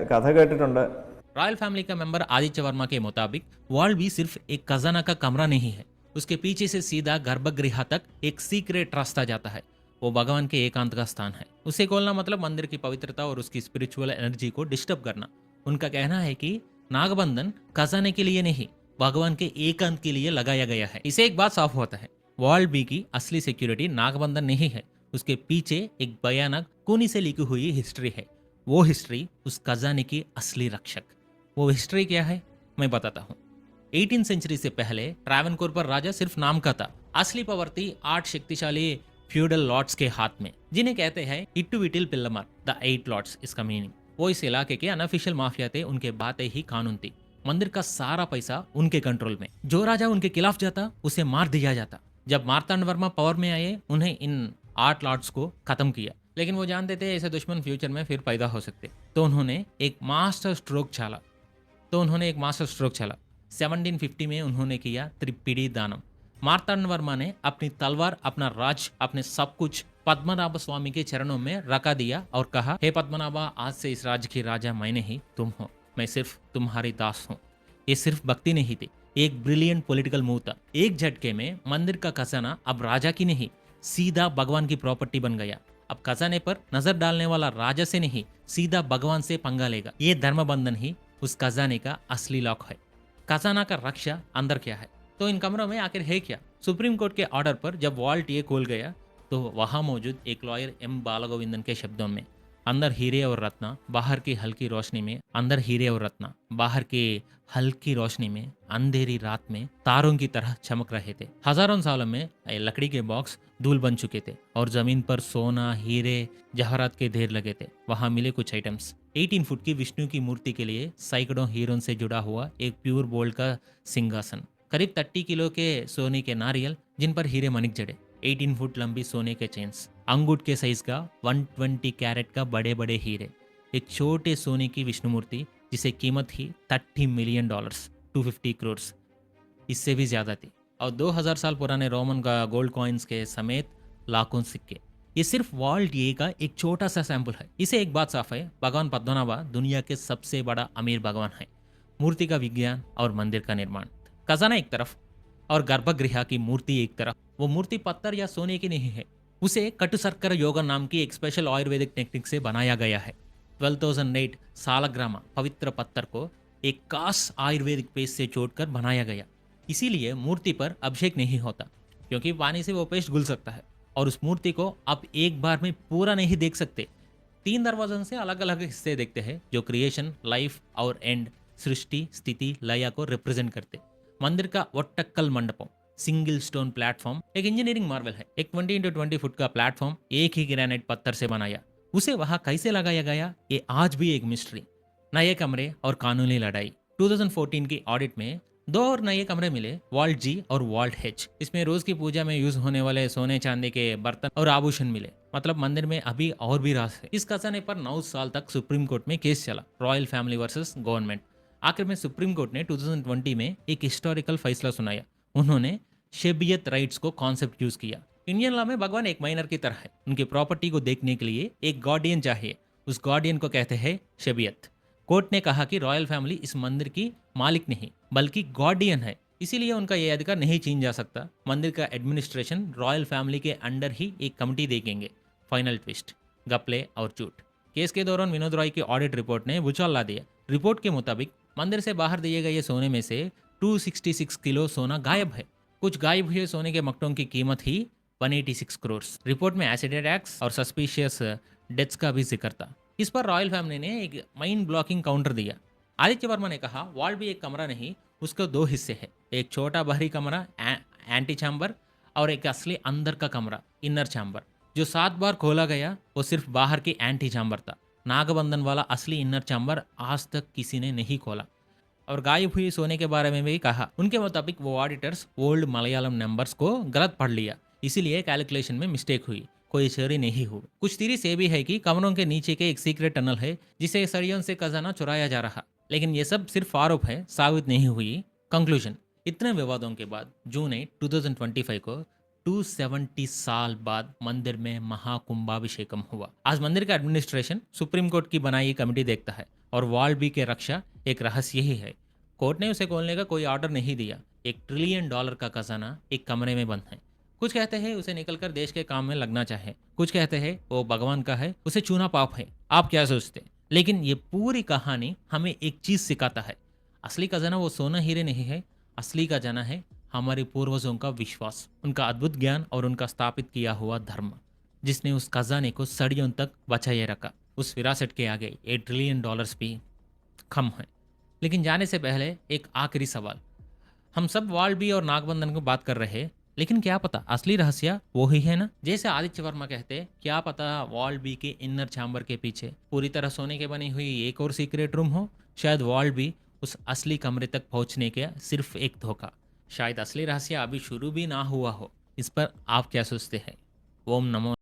കഥ കേട്ടിട്ടുണ്ട്. Royal family का मेंबर आदित्य वर्मा के मुताबिक वॉल भी सिर्फ एक खजाना का कमरा नहीं है, उसके पीछे से सीधा गर्भगृह तक एक सीक्रेट रास्ता जाता है। वो भगवान के एकांत का स्थान है। उसे खोलना मतलब मंदिर की पवित्रता और उसकी स्पिरिचुअल एनर्जी को डिस्टर्ब करना। उनका कहना है कि नागबंधन खजाने के लिए नहीं, भगवान के एकांत के लिए लगाया गया है। इसे एक बात साफ होता है, वॉल बी की असली सिक्योरिटी नागबंधन नहीं है, उसके पीछे एक भयानक कोनी से लिखी हुई हिस्ट्री है। वो हिस्ट्री उस खजाने की असली रक्षक। वो हिस्ट्री क्या है मैं बताता हूँ। 18 सेंचुरी से पहले ट्रावनकोर पर राजा सिर्फ नाम का था। असली पावर थी 8 शक्तिशाली फ्यूडल लॉर्ड्स के हाथ में, जिन्हें कहते हैं इट्टुविटिल पिल्लमार, द 8 लॉर्ड्स। इसका मीनिंग वो इस इलाके के अनऑफिशियल माफिया थे, उनके बातें ही कानून थी। मंदिर का सारा पैसा उनके कंट्रोल में। जो राजा उनके खिलाफ जाता उसे मार दिया जाता। जब मार्तांड वर्मा पावर में आए, उन्हें इन 8 लॉर्ड्स को खत्म किया, लेकिन वो जानते थे ऐसे दुश्मन फ्यूचर में फिर पैदा हो सकते। तो उन्होंने एक मास्टर स्ट्रोक छाला 1750 में उन्होंने किया त्रिपिड़ी दानम। मार्तांड वर्मा ने अपनी तलवार, अपना राज, अपने सब कुछ पद्मनाभ स्वामी के चरणों में रखा दिया और कहा, हे पद्मनाभा, आज से इस राज्य की राजा मैं नहीं, तुम हो। मैं सिर्फ तुम्हारी दास हूँ। ये सिर्फ भक्ति नहीं थी, एक ब्रिलियंट पॉलिटिकल मूव था। एक झटके में मंदिर का खजाना अब राजा की नहीं, सीधा भगवान की प्रॉपर्टी बन गया। अब खजाने पर नजर डालने वाला राजा से नहीं, सीधा भगवान से पंगा लेगा। ये धर्म बंधन ही उस खजाने का असली लॉक है। खजाना का रक्षा अंदर क्या है, तो इन कमरों में आखिर है क्या? सुप्रीम कोर्ट के ऑर्डर पर जब वॉल्ट ये खोल गया, तो वहां मौजूद एक लॉयर एम बालागोविंदन के शब्दों में, अंदर हीरे और रत्ना, बाहर की हल्की रोशनी में, अंदर हीरे और रत्ना, बाहर की हल्की रोशनी में, अंधेरी रात में तारों की तरह चमक रहे थे। हजारों सालों में ये लकड़ी के बॉक्स धूल बन चुके थे और जमीन पर सोना, हीरे, जवाहरात के ढेर लगे थे। वहां मिले कुछ आइटम्स। 18 फुट की विष्णु की मूर्ति के लिए सैकड़ों हीरों से जुड़ा हुआ एक प्योर गोल्ड का सिंहासन, करीब 30 किलो के सोने के नारियल जिन पर हीरे मणिक जड़े, 18 फुट लंबी सोने के चेन्स, अंगूठ के साइज का 120 कैरेट का बड़े बड़े हीरे, एक छोटे सोने की विष्णु मूर्ति जिसे कीमत थी $30 मिलियन, 250 करोड़, इससे भी ज्यादा थी, और 2000 साल पुराने रोमन का गोल्ड कॉइन्स के समेत लाखों सिक्के। ये सिर्फ वॉल्ट ए का एक छोटा सा सैंपल है। इसे एक बात साफ है, भगवान पद्मनाभा दुनिया के सबसे बड़ा अमीर भगवान है। मूर्ति का विज्ञान और मंदिर का निर्माण, खजाना एक तरफ और गर्भगृह की मूर्ति एक तरफ। वो मूर्ति पत्थर या सोने की नहीं है, उसे कटुसर्कर योगा नाम की एक स्पेशल आयुर्वेदिक टेक्निक से बनाया गया है। 12,008 सालग्रामा पवित्र पत्थर को एक खास आयुर्वेदिक पेस्ट से जोड़कर बनाया गया। इसीलिए मूर्ति पर अभिषेक नहीं होता, क्योंकि पानी से वो पेस्ट घुल सकता है, और उस मूर्ति को आप एक बार में पूरा नहीं देख सकते। 3 दरवाजों से अलग अलग हिस्से देखते हैं, जो क्रिएशन, लाइफ और एंड, सृष्टि, स्थिति, लय को रिप्रेजेंट करते। मंदिर का वट्टक्कल मंडपम, सिंगल स्टोन प्लेटफॉर्म, एक इंजीनियरिंग मार्वल है। एक 20x20 फुट का प्लेटफॉर्म एक ही ग्रेनाइट पत्थर से बनाया, उसे वहां कैसे लगाया गया ये आज भी एक मिस्ट्री। नए कमरे और कानूनी लड़ाई। 2014 की ऑडिट में 2 और नए कमरे मिले, वॉल्ट जी और वॉल्ट एच। इसमें रोज की पूजा में यूज होने वाले सोने चांदी के बर्तन और आभूषण मिले। मतलब मंदिर में अभी और भी राज है। इस खजाने पर 9 साल तक सुप्रीम कोर्ट में केस चला, रॉयल फैमिली वर्सेस गवर्नमेंट। आखिर में सुप्रीम कोर्ट ने 2020 में एक हिस्टोरिकल फैसला सुनाया। उन्होंने शेबियत राइट्स को कॉन्सेप्ट यूज किया। इंडियन लॉ में भगवान एक माइनर की तरह है, उनकी प्रॉपर्टी को देखने के लिए एक गार्डियन चाहिए। उस गार्डियन को कहते हैं शेबियत। कोर्ट ने कहा कि रॉयल फैमिली इस मंदिर की मालिक नहीं बल्कि गार्डियन है, इसीलिए उनका यह अधिकार नहीं छीन जा सकता। मंदिर का एडमिनिस्ट्रेशन रॉयल फैमिली के अंडर ही एक कमिटी देखेंगे। फाइनल ट्विस्ट, गप्ले और झूठ। केस के दौरान विनोद रॉय की ऑडिट रिपोर्ट ने भूचाल ला दिया। रिपोर्ट के मुताबिक मंदिर से बाहर दिए गए सोने में से 266 किलो सोना गायब है। कुछ गायब हुए सोने के मकटों की कीमत ही 186 करोड़। रिपोर्ट में एसिड अटैक्स और सस्पिशियस डेथ्स का भी जिक्र था। इस पर रॉयल फैमिली ने एक माइंड ब्लॉकिंग काउंटर दिया। आदित्य वर्मा ने कहा, वॉल्ट भी एक कमरा नहीं, उसके 2 हिस्से हैं। एक छोटा बाहरी कमरा एंटी चैम्बर और एक असली अंदर का कमरा इनर चैम्बर। जो 7 बार खोला गया वो सिर्फ बाहर की एंटी चैम्बर था। नागबंधन वाला असली इनर चैम्बर आज तक किसी ने नहीं खोला। और गायब हुई सोने के बारे में भी कहा। उनके मुताबिक वो ऑडिटर्स ओल्ड मलयालम नंबर्स को गलत पढ़ लिया, इसीलिए कैलकुलेशन में मिस्टेक हुई, कोई चोरी नहीं हुई। कुछ थ्योरीज ये भी है कि कमरों के नीचे के एक सीक्रेट टनल है जिसे सदियों से खजाना चुराया जा रहा, लेकिन ये सब सिर्फ आरोप है, साबित नहीं हुई। कंक्लूजन, इतने विवादों के बाद जून 8, 2025 को 270 साल बाद मंदिर में महाकुंभाभिषेकम हुआ। आज मंदिर का एडमिनिस्ट्रेशन सुप्रीम कोर्ट की बनाई कमेटी देखता है। और वॉल बी के रक्षा एक रहस्य ही है। कोर्ट ने उसे खोलने का कोई ऑर्डर नहीं दिया। $1 ट्रिलियन का खजाना एक कमरे में बंद है। कुछ कहते हैं उसे निकलकर देश के काम में लगना चाहे, कुछ कहते हैं वो भगवान का है, उसे छूना पाप है। आप क्या सोचते हैं? लेकिन ये पूरी कहानी हमें एक चीज सिखाता है, असली खजाना वो सोना हीरे नहीं है, असली खजाना है हमारे पूर्वजों का विश्वास, उनका अद्भुत ज्ञान और उनका स्थापित किया हुआ धर्म, जिसने उस खजाने को सदियों तक बचाए रखा। उस विरासत के आगे $8 ट्रिलियन भी कम है। लेकिन जाने से पहले एक आखिरी सवाल। हम सब वाल बी और नागबंधन की बात कर रहे हैं, लेकिन क्या पता असली रहस्य वो ही है ना? जैसे आदित्य वर्मा कहते, क्या पता वॉल बी के इनर चैम्बर के पीछे पूरी तरह सोने के बनी हुई एक और सीक्रेट रूम हो। शायद वॉल बी उस असली कमरे तक पहुंचने के सिर्फ एक धोखा। शायद असली रहस्य अभी शुरू भी ना हुआ हो। इस पर आप क्या सोचते हैं? ओम नमो